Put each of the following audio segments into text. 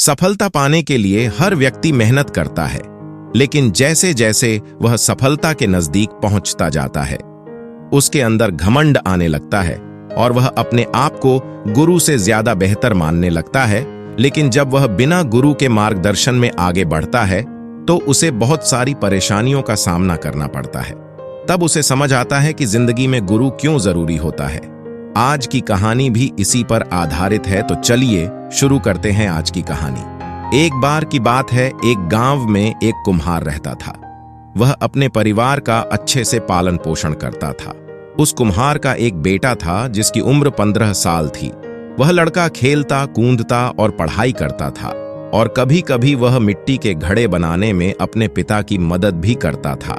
सफलता पाने के लिए हर व्यक्ति मेहनत करता है, लेकिन जैसे जैसे वह सफलता के नजदीक पहुंचता जाता है, उसके अंदर घमंड आने लगता है और वह अपने आप को गुरु से ज्यादा बेहतर मानने लगता है। लेकिन जब वह बिना गुरु के मार्गदर्शन में आगे बढ़ता है तो उसे बहुत सारी परेशानियों का सामना करना पड़ता है। तब उसे समझ आता है कि जिंदगी में गुरु क्यों जरूरी होता है। आज की कहानी भी इसी पर आधारित है, तो चलिए शुरू करते हैं आज की कहानी। एक बार की बात है, एक गांव में एक कुम्हार रहता था। वह अपने परिवार का अच्छे से पालन पोषण करता था। उस कुम्हार का एक बेटा था जिसकी उम्र 15 साल थी। वह लड़का खेलता कूदता और पढ़ाई करता था और कभी कभी वह मिट्टी के घड़े बनाने में अपने पिता की मदद भी करता था।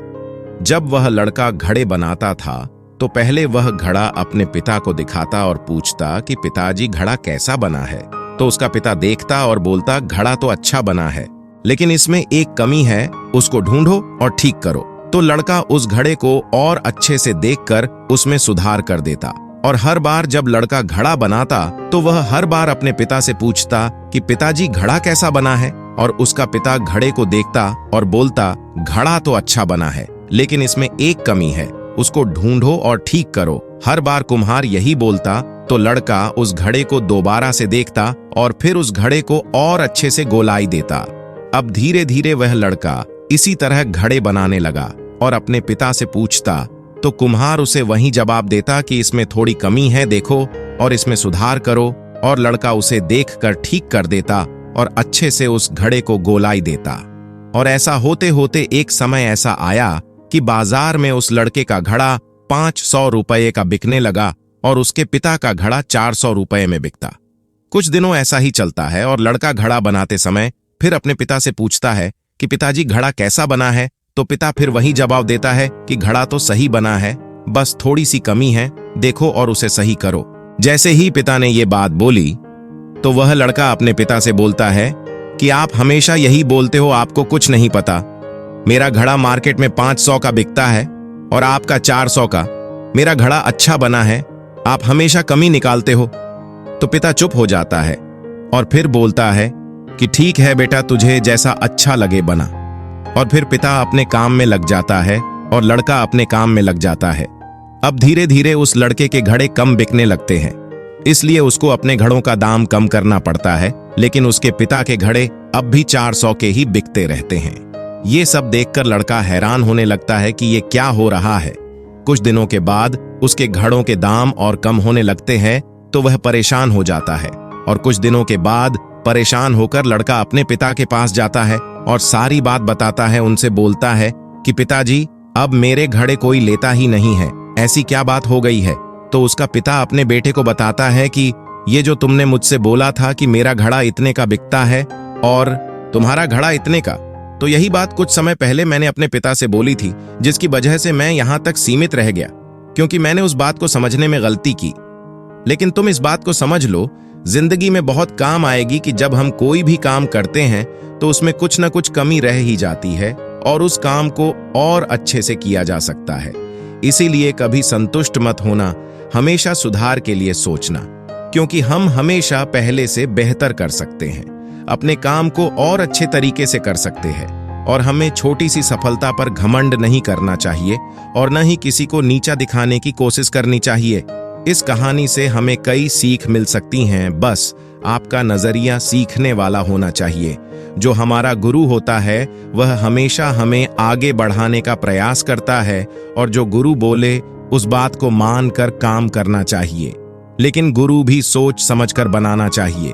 जब वह लड़का घड़े बनाता था तो पहले वह घड़ा अपने पिता को दिखाता और पूछता कि पिताजी घड़ा कैसा बना है। तो उसका पिता देखता और बोलता, घड़ा तो अच्छा बना है, लेकिन इसमें एक कमी है, उसको ढूंढो और ठीक करो। तो लड़का उस घड़े को और अच्छे से देखकर उसमें सुधार कर देता और हर बार जब लड़का घड़ा बनाता तो वह हर बार अपने पिता से पूछता कि पिताजी घड़ा कैसा बना है, और उसका पिता घड़े को देखता और बोलता, घड़ा तो अच्छा बना है, लेकिन इसमें एक कमी है, उसको ढूंढो और ठीक करो। हर बार कुम्हार यही बोलता तो लड़का उस घड़े को दोबारा से देखता और फिर उस घड़े को और अच्छे से गोलाई देता। अब धीरे धीरे वह लड़का इसी तरह घड़े बनाने लगा और अपने पिता से पूछता तो कुम्हार उसे वही जवाब देता कि इसमें थोड़ी कमी है, देखो और इसमें सुधार करो। और लड़का उसे देखकर ठीक कर देता और अच्छे से उस घड़े को गोलाई देता। और ऐसा होते होते एक समय ऐसा आया कि बाजार में उस लड़के का घड़ा 500 रुपये का बिकने लगा और उसके पिता का घड़ा 400 रुपये में बिकता। कुछ दिनों ऐसा ही चलता है और लड़का घड़ा बनाते समय फिर अपने पिता से पूछता है कि पिताजी घड़ा कैसा बना है। तो पिता फिर वही जवाब देता है कि घड़ा तो सही बना है, बस थोड़ी सी कमी है, देखो और उसे सही करो। जैसे ही पिता ने ये बात बोली तो वह लड़का अपने पिता से बोलता है कि आप हमेशा यही बोलते हो, आपको कुछ नहीं पता। मेरा घड़ा मार्केट में 500 का बिकता है और आपका 400 का। मेरा घड़ा अच्छा बना है, आप हमेशा कमी निकालते हो। तो पिता चुप हो जाता है और फिर बोलता है कि ठीक है बेटा, तुझे जैसा अच्छा लगे बना। और फिर पिता अपने काम में लग जाता है और लड़का अपने काम में लग जाता है। अब धीरे धीरे उस लड़के के घड़े कम बिकने लगते हैं, इसलिए उसको अपने घड़ों का दाम कम करना पड़ता है, लेकिन उसके पिता के घड़े अब भी 400 के ही बिकते रहते हैं। ये सब देखकर लड़का हैरान होने लगता है कि ये क्या हो रहा है। कुछ दिनों के बाद उसके घड़ों के दाम और कम होने लगते हैं तो वह परेशान हो जाता है। और कुछ दिनों के बाद परेशान होकर लड़का अपने पिता के पास जाता है और सारी बात बताता है। उनसे बोलता है कि पिताजी, अब मेरे घड़े कोई लेता ही नहीं है, ऐसी क्या बात हो गई है। तो उसका पिता अपने बेटे को बताता है कि ये जो तुमने मुझसे बोला था कि मेरा घड़ा इतने का बिकता है और तुम्हारा घड़ा इतने का, तो यही बात कुछ समय पहले मैंने अपने पिता से बोली थी, जिसकी वजह से मैं यहां तक सीमित रह गया, क्योंकि मैंने उस बात को समझने में गलती की। लेकिन तुम इस बात को समझ लो, जिंदगी में बहुत काम आएगी कि जब हम कोई भी काम करते हैं तो उसमें कुछ न कुछ कमी रह ही जाती है और उस काम को और अच्छे से किया जा सकता है। इसीलिए कभी संतुष्ट मत होना, हमेशा सुधार के लिए सोचना, क्योंकि हम हमेशा पहले से बेहतर कर सकते हैं, अपने काम को और अच्छे तरीके से कर सकते हैं। और हमें छोटी सी सफलता पर घमंड नहीं करना चाहिए और न ही किसी को नीचा दिखाने की कोशिश करनी चाहिए। इस कहानी से हमें कई सीख मिल सकती हैं, बस आपका नजरिया सीखने वाला होना चाहिए। जो हमारा गुरु होता है वह हमेशा हमें आगे बढ़ाने का प्रयास करता है और जो गुरु बोले उस बात को मानकर काम करना चाहिए। लेकिन गुरु भी सोच समझकर बनाना चाहिए।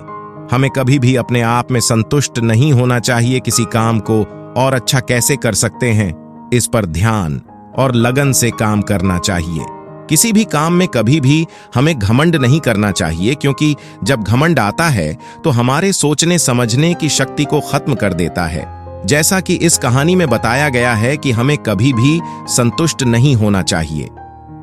हमें कभी भी अपने आप में संतुष्ट नहीं होना चाहिए। किसी काम को और अच्छा कैसे कर सकते हैं, इस पर ध्यान और लगन से काम करना चाहिए। किसी भी काम में कभी भी हमें घमंड नहीं करना चाहिए, क्योंकि जब घमंड आता है तो हमारे सोचने समझने की शक्ति को खत्म कर देता है। जैसा कि इस कहानी में बताया गया है कि हमें कभी भी संतुष्ट नहीं होना चाहिए,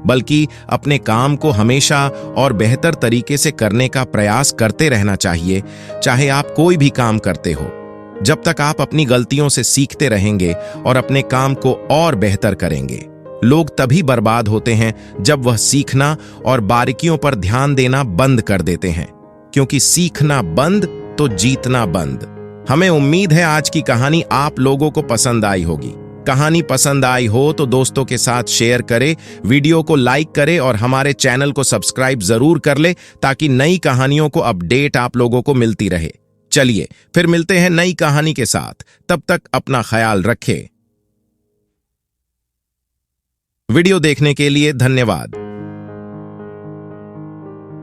बल्कि अपने काम को हमेशा और बेहतर तरीके से करने का प्रयास करते रहना चाहिए। चाहे आप कोई भी काम करते हो, जब तक आप अपनी गलतियों से सीखते रहेंगे और अपने काम को और बेहतर करेंगे। लोग तभी बर्बाद होते हैं जब वह सीखना और बारीकियों पर ध्यान देना बंद कर देते हैं, क्योंकि सीखना बंद तो जीतना बंद। हमें उम्मीद है आज की कहानी आप लोगों को पसंद आई होगी। कहानी पसंद आई हो तो दोस्तों के साथ शेयर करें, वीडियो को लाइक करें और हमारे चैनल को सब्सक्राइब जरूर कर ले ताकि नई कहानियों को अपडेट आप लोगों को मिलती रहे। चलिए फिर मिलते हैं नई कहानी के साथ, तब तक अपना ख्याल रखें। वीडियो देखने के लिए धन्यवाद।